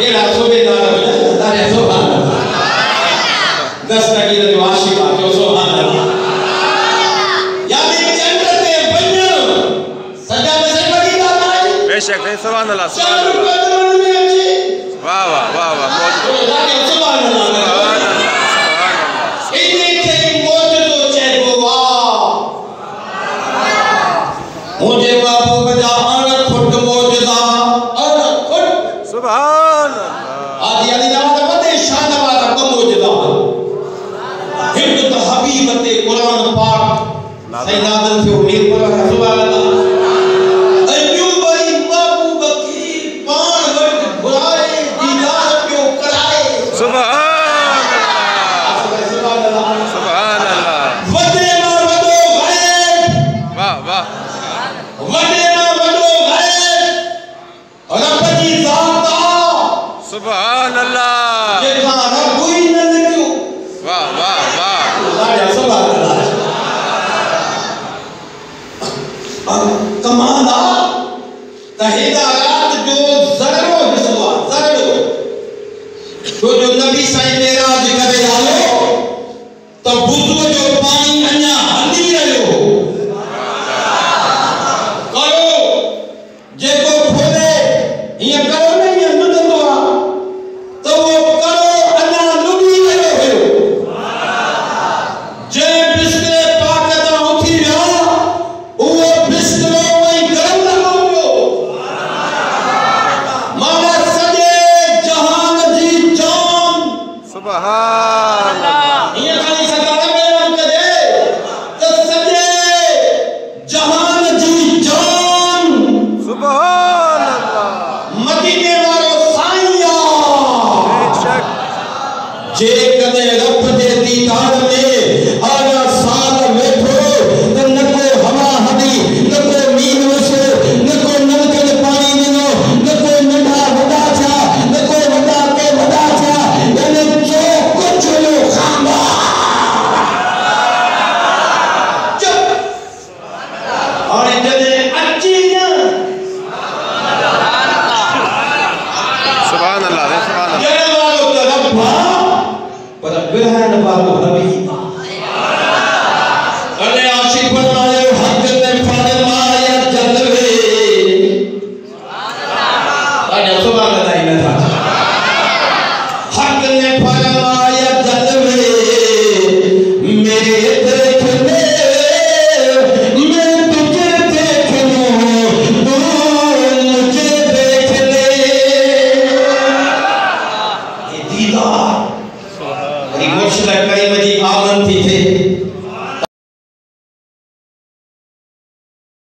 केड़ा सूबेदार बने तारे सुभान अल्लाह दस्तगीर जो आशिक जो सुभान अल्लाह यानी चंद्र ते बन्नो सजा में से बड़ी बात है बेशक है सुभान अल्लाह वाह वाह वाह वाह मौजूद सुभान अल्लाह इन्हीं के मौजूद चेको वाह मुझे बाबू बजा अन खुद मौजूदा अन खुद सुभान अल्लाह आदि अली नाम पते शान वाला को मौजूदा हिंद तो हबीब ते कुरान पाक सही नादल से उम्मीद पर सुभान अल्लाह अयूब बाबू बकी पान वट बुराए दीदार क्यों कराए सुभान अल्लाह सुभान अल्लाह वदे मा वदो गैब वाह वाह वदे मा वदो गैब रब जी ज़ात सुभान अल्लाह ये खाना कोई न निकलो वाह वाह वाह सुभान अल्लाह कमांदा तहेदा रात जो जरो हिस्सा जरो तो जो नबी साईं मेराज करे आलो तो बुज़ुर्ग जो पानी अन्या हली रहो करो जेको खोले ये करो नहीं ये नुदंदो तो वो करो अन्या लुबी रहो जे बिस्तर पाक ता उठी विया वो बिस्तर वही गरम लगो माना सजे जहान जी जान सुभान अल्लाह ये खाली सरकार में करे तो सजे जहान जी जान सुभान अल्लाह मदीने वालो साईया बेशक जे कदे रब दे दीदार में आजा साल बैठो तो न को हवा हदी न को मीन वसो न को नलकन पानी दिनो न को नंढा वदा छा न को वदा के वदा छा यानी जो कुछ लो खामा चुप और जदे अच्छी ना सुभान अल्लाह रे सुभान अल्लाह जड़े वालो तो रब्बा पर बिरहन वालो हबीबा अरे आशिक फरमाए हक ने फरमाया जलवे अरे सुभान अल्लाह ही था हक ने फरमाया जलवे मेरे देखने मैं तुझे देख लूं तू मुझे देख ले ये दीदार मुर्शिद करीम जी आमन थी थे